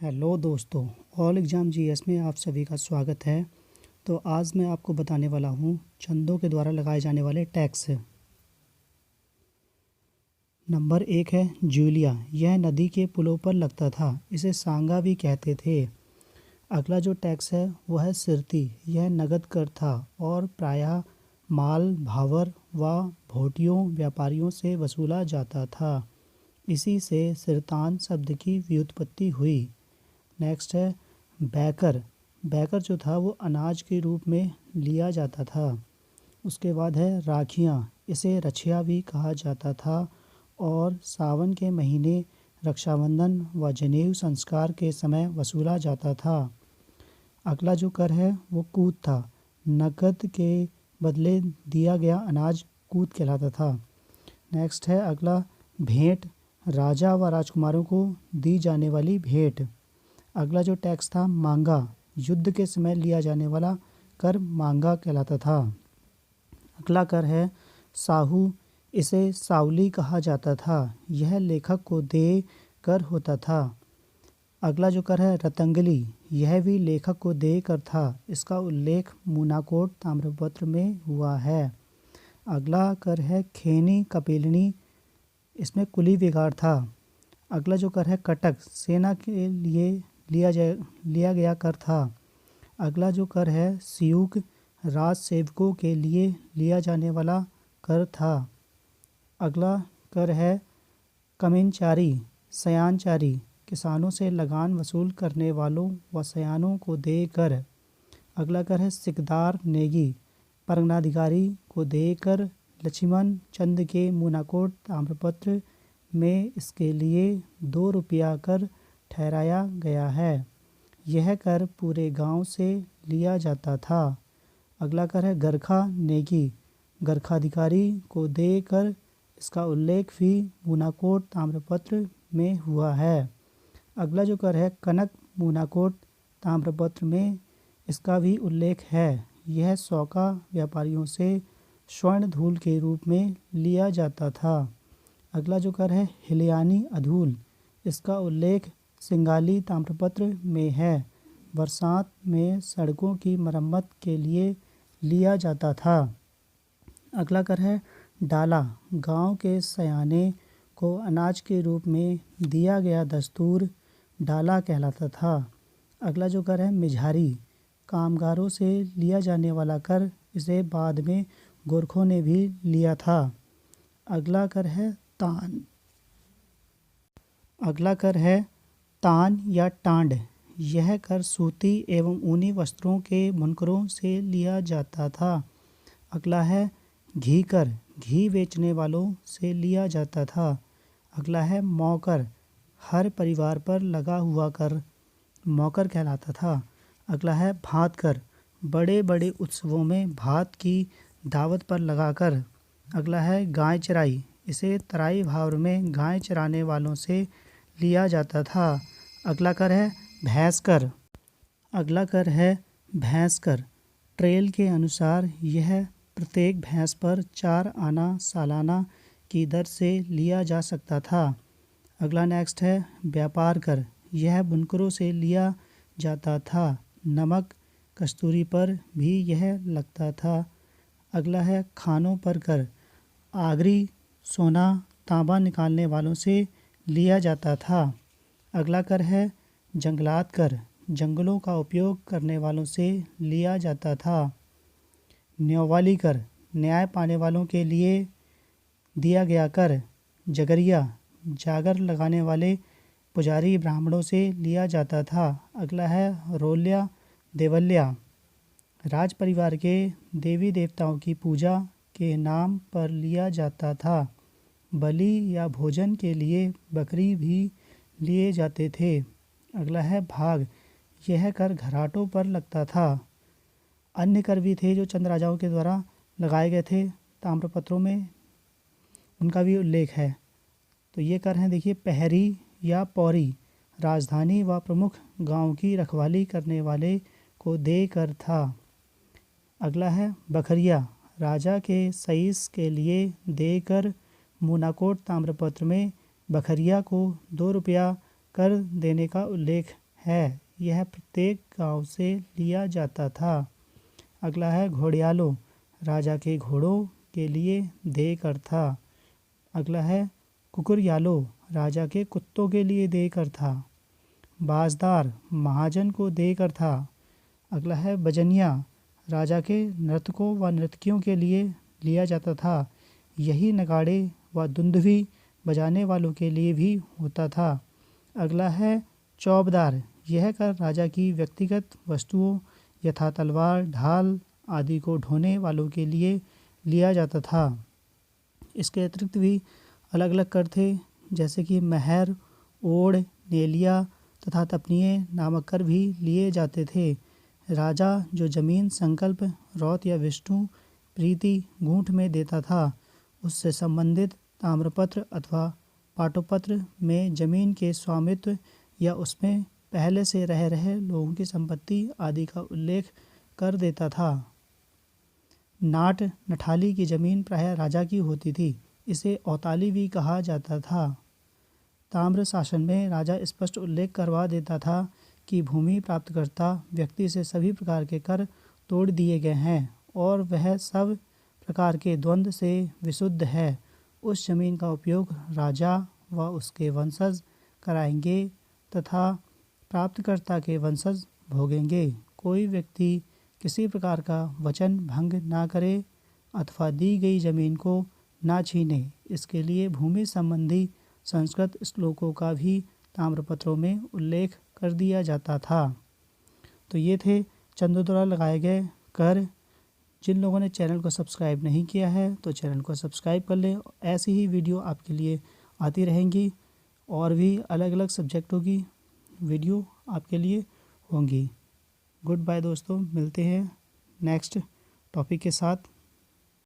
Hello दोस्तों, all exam GS में आप सभी का स्वागत है। तो आज मैं आपको बताने वाला हूँ चंदों के द्वारा लगाए जाने वाले टैक्स। नंबर 1 है जूलिया। यह नदी के पुलों पर लगता था, इसे सांगा भी कहते थे। अगला जो टैक्स है वो है सिरती। यह नगद कर था और प्रायः माल भावर व भोटियों व्यापारियों से वसूला जाता था। इसी से सिरतान शब्द की व्युत्पत्ति हुई। नेक्स्ट है बैकर। बैकर जो था वो अनाज के रूप में लिया जाता था। उसके बाद है राखियाँ। इसे रछिया भी कहा जाता था और सावन के महीने रक्षाबंधन व जनेऊ संस्कार के समय वसूला जाता था। अगला जो कर है वो कूद था। नकद के बदले दिया गया अनाज कूद कहलाता था। नेक्स्ट है अगला भेंट। राजा व राजकुमारों को दी जाने वाली भेंट। अगला जो टैक्स था मांगा। युद्ध के समय लिया जाने वाला कर मांगा कहलाता था। अगला कर है साहू। इसे सावली कहा जाता था। यह लेखक को दे कर होता था। अगला जो कर है रतंगली। यह भी लेखक को दे कर था। इसका उल्लेख मूनाकोट ताम्रपत्र में हुआ है। अगला कर है खेनी कपेलनी। इसमें कुली बिगाड़ था। अगला जो कर है कटक। सेना के लिए लिया गया कर था। अगला जो कर है सियूक। राज सेवकों के लिए लिया जाने वाला कर था। अगला कर है कमिनचारी, सयानचारी। किसानों से लगान वसूल करने वालों व सयानों को देकर। अगला कर है सिकदार नेगी। परगनाधिकारी को देकर लक्ष्मण चंद के मूनाकोट ताम्रपत्र में इसके लिए 2 रुपया कर ठहराया गया है। यह कर पूरे गांव से लिया जाता था। अगला कर है गरखा नेगी। गरखाधिकारी को देकर इसका उल्लेख भी मूनाकोट ताम्रपत्र में हुआ है। अगला जो कर है कनक। मूनाकोट ताम्रपत्र में इसका भी उल्लेख है। यह सौका व्यापारियों से स्वर्ण धूल के रूप में लिया जाता था। अगला जो कर है हिलयानी अधूल। इसका उल्लेख सिंगाली ताम्रपत्र में है। बरसात में सड़कों की मरम्मत के लिए लिया जाता था। अगला कर है डाला। गांव के सयाने को अनाज के रूप में दिया गया दस्तूर डाला कहलाता था। अगला जो कर है मिझारी। कामगारों से लिया जाने वाला कर। इसे बाद में गोरखों ने भी लिया था। अगला कर है तान। अगला कर है तान या टांड। यह कर सूती एवं ऊनी वस्त्रों के बुनकरों से लिया जाता था। अगला है घी कर। घी बेचने वालों से लिया जाता था। अगला है मौकर। हर परिवार पर लगा हुआ कर मौकर कहलाता था। अगला है भात कर। बड़े बड़े उत्सवों में भात की दावत पर लगाकर। अगला है गाय चराई। इसे तराई भावर में गाय चराने वालों से लिया जाता था। अगला कर है भैंस कर। अगला कर है भैंस कर। ट्रेल के अनुसार यह प्रत्येक भैंस पर 4 आना सालाना की दर से लिया जा सकता था। अगला नेक्स्ट है व्यापार कर। यह बुनकरों से लिया जाता था। नमक कस्तूरी पर भी यह लगता था। अगला है खानों पर कर। आगरी सोना तांबा निकालने वालों से लिया जाता था। अगला कर है जंगलात कर। जंगलों का उपयोग करने वालों से लिया जाता था। न्यौवाली कर। न्याय पाने वालों के लिए दिया गया कर। जगरिया। जागर लगाने वाले पुजारी ब्राह्मणों से लिया जाता था। अगला है रोल्या देवल्या। राज परिवार के देवी देवताओं की पूजा के नाम पर लिया जाता था। बलि या भोजन के लिए बकरी भी लिए जाते थे। अगला है भाग। यह कर घराटों पर लगता था। अन्य कर भी थे जो चंद राजाओं के द्वारा लगाए गए थे ताम्रपत्रों में, उनका भी उल्लेख है। तो ये कर हैं देखिए पहरी या पौरी। राजधानी व प्रमुख गांव की रखवाली करने वाले को दे कर था। अगला है बखरिया। राजा के सईस के लिए देकर। मूनाकोट ताम्रपत्र में बखरिया को 2 रुपया कर देने का उल्लेख है, यह प्रत्येक गांव से लिया जाता था। अगला है घोड़ियालो, राजा के घोड़ों के लिए देकर था। अगला है कुकुरयालो, राजा के कुत्तों के लिए देकर था। बाजदार, महाजन को देकर था। अगला है बजनिया, राजा के नर्तकों व नर्तकियों के लिए लिया जाता था। यही नगाड़े व दुंदुभी बजाने वालों के लिए भी होता था। अगला है चौबदार, यह कर राजा की व्यक्तिगत वस्तुओं यथा तलवार, ढाल आदि को ढोने वालों के लिए लिया जाता था। इसके अतिरिक्त भी अलग अलग कर थे, जैसे कि महर, ओढ़, नेलिया तथा तपनीय नामक कर भी लिए जाते थे। राजा जो जमीन संकल्प, रौत या विष्णु प्रीति गूंठ में देता था, उससे संबंधित ताम्रपत्र अथवा पाटोपत्र में जमीन के स्वामित्व या उसमें पहले से रह रहे लोगों की संपत्ति आदि का उल्लेख कर देता था। नाट, नठाली की जमीन प्रायः राजा की होती थी, इसे औताली भी कहा जाता था। ताम्र शासन में राजा स्पष्ट उल्लेख करवा देता था कि भूमि प्राप्तकर्ता व्यक्ति से सभी प्रकार के कर तोड़ दिए गए हैं और वह सब प्रकार के द्वंद्व से विशुद्ध है। उस जमीन का उपयोग राजा व उसके वंशज कराएंगे तथा प्राप्तकर्ता के वंशज भोगेंगे। कोई व्यक्ति किसी प्रकार का वचन भंग ना करे अथवा दी गई जमीन को ना छीने, इसके लिए भूमि संबंधी संस्कृत श्लोकों का भी ताम्रपत्रों में उल्लेख कर दिया जाता था। तो ये थे चंदों द्वारा लगाए गए कर। जिन लोगों ने चैनल को सब्सक्राइब नहीं किया है तो चैनल को सब्सक्राइब कर लें। ऐसी ही वीडियो आपके लिए आती रहेंगी और भी अलग अलग सब्जेक्टों की वीडियो आपके लिए होंगी। गुड बाय दोस्तों, मिलते हैं नेक्स्ट टॉपिक के साथ।